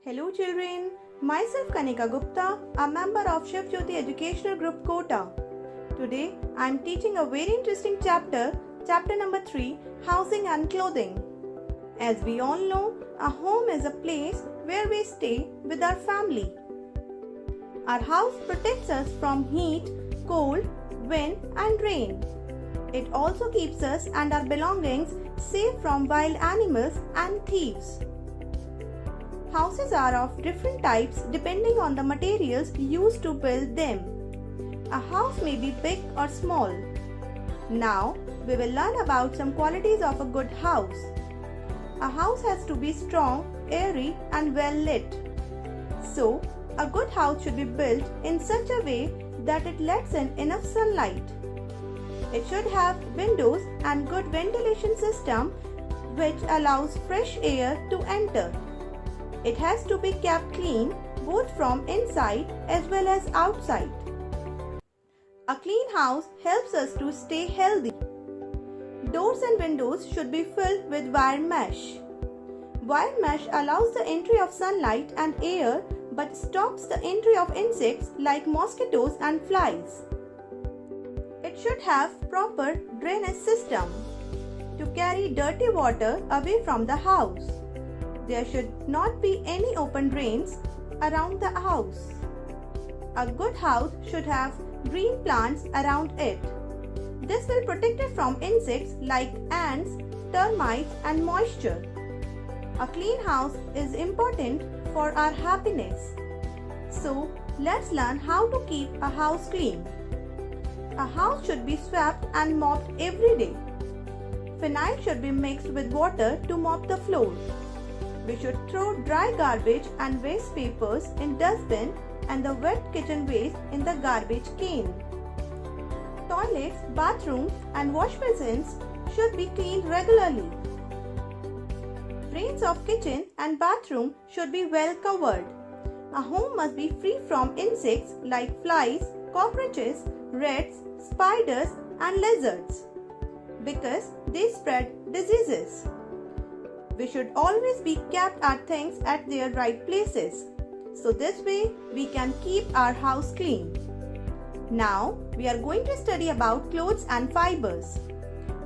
Hello children, myself Kanika Gupta, a member of Shiv Jyoti Educational Group Kota. Today I am teaching a very interesting chapter number 3, Housing and Clothing. As we all know, a home is a place where we stay with our family. Our house protects us from heat, cold, wind and rain. It also keeps us and our belongings safe from wild animals and thieves. Houses are of different types depending on the materials used to build them. A house may be big or small. Now, we will learn about some qualities of a good house. A house has to be strong, airy and well lit. So, a good house should be built in such a way that it lets in enough sunlight. It should have windows and good ventilation system which allows fresh air to enter. It has to be kept clean both from inside as well as outside. A clean house helps us to stay healthy. Doors and windows should be filled with wire mesh. Wire mesh allows the entry of sunlight and air but stops the entry of insects like mosquitoes and flies. It should have proper drainage system to carry dirty water away from the house. There should not be any open drains around the house. A good house should have green plants around it. This will protect it from insects like ants, termites and moisture. A clean house is important for our happiness. So, let's learn how to keep a house clean. A house should be swept and mopped every day. Phenyl should be mixed with water to mop the floor. We should throw dry garbage and waste papers in dustbin and the wet kitchen waste in the garbage can. Toilets, bathrooms and wash basins should be cleaned regularly. Drains of kitchen and bathroom should be well covered. A home must be free from insects like flies, cockroaches, rats, spiders and lizards because they spread diseases. We should always be kept our things at their right places. So this way we can keep our house clean. Now we are going to study about clothes and fibers.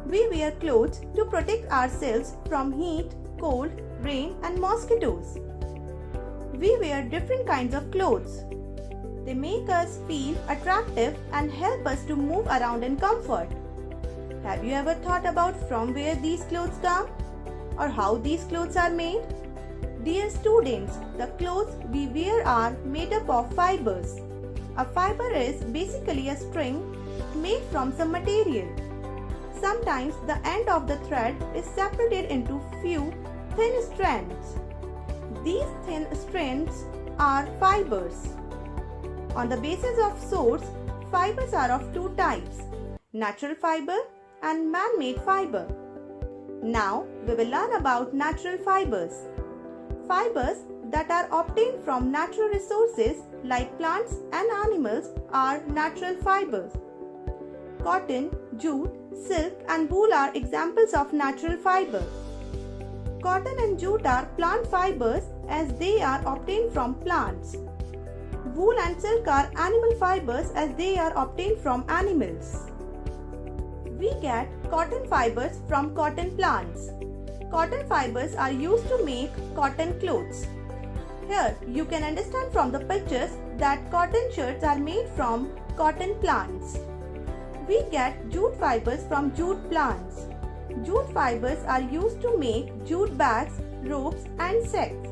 We wear clothes to protect ourselves from heat, cold, rain and mosquitoes. We wear different kinds of clothes. They make us feel attractive and help us to move around in comfort. Have you ever thought about from where these clothes come? Or how these clothes are made? Dear students, the clothes we wear are made up of fibers. A fiber is basically a string made from some material. Sometimes the end of the thread is separated into few thin strands. These thin strands are fibers. On the basis of source, fibers are of two types, natural fiber and man-made fiber. Now, we will learn about natural fibers. Fibers that are obtained from natural resources like plants and animals are natural fibers. Cotton, jute, silk and wool are examples of natural fiber. Cotton and jute are plant fibers as they are obtained from plants. Wool and silk are animal fibers as they are obtained from animals. We get cotton fibers from cotton plants. Cotton fibers are used to make cotton clothes. Here you can understand from the pictures that cotton shirts are made from cotton plants. We get jute fibers from jute plants. Jute fibers are used to make jute bags, ropes and sacks.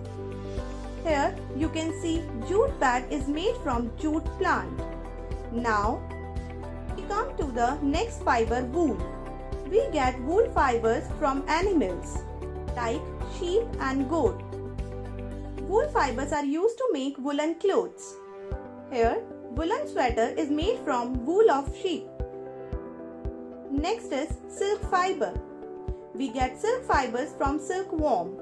Here you can see jute bag is made from jute plant. Now we come to the next fiber, wool. We get wool fibers from animals like sheep and goat. Wool fibers are used to make woolen clothes. Here, woolen sweater is made from wool of sheep. Next is silk fiber. We get silk fibers from silkworm.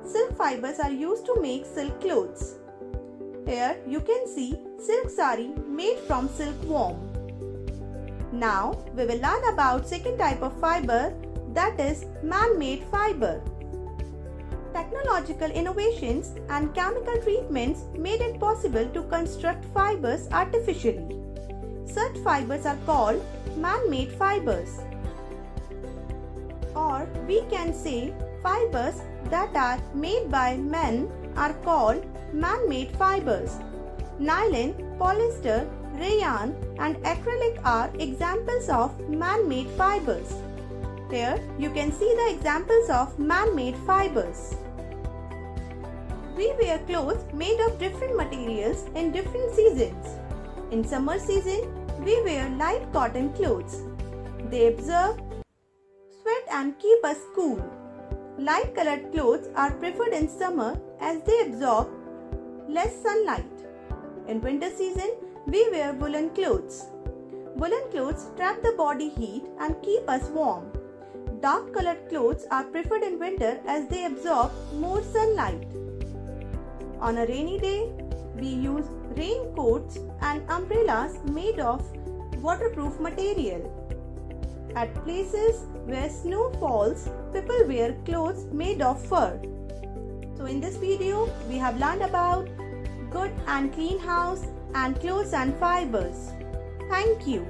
Silk fibers are used to make silk clothes. Here you can see silk sari made from silkworm. Now we will learn about second type of fiber, that is man-made fiber. Technological innovations and chemical treatments made it possible to construct fibers artificially. Such fibers are called man-made fibers. Or we can say fibers that are made by men are called man-made fibers. Nylon, polyester, rayon and acrylic are examples of man-made fibers. Here you can see the examples of man-made fibers. We wear clothes made of different materials in different seasons. In summer season, we wear light cotton clothes. They absorb sweat and keep us cool. Light colored clothes are preferred in summer as they absorb less sunlight. In winter season, we wear woolen clothes. Woolen clothes trap the body heat and keep us warm. Dark colored clothes are preferred in winter as they absorb more sunlight. On a rainy day, we use raincoats and umbrellas made of waterproof material. At places where snow falls, people wear clothes made of fur. So in this video, we have learned about good and clean house and clothes and fibers. Thank you.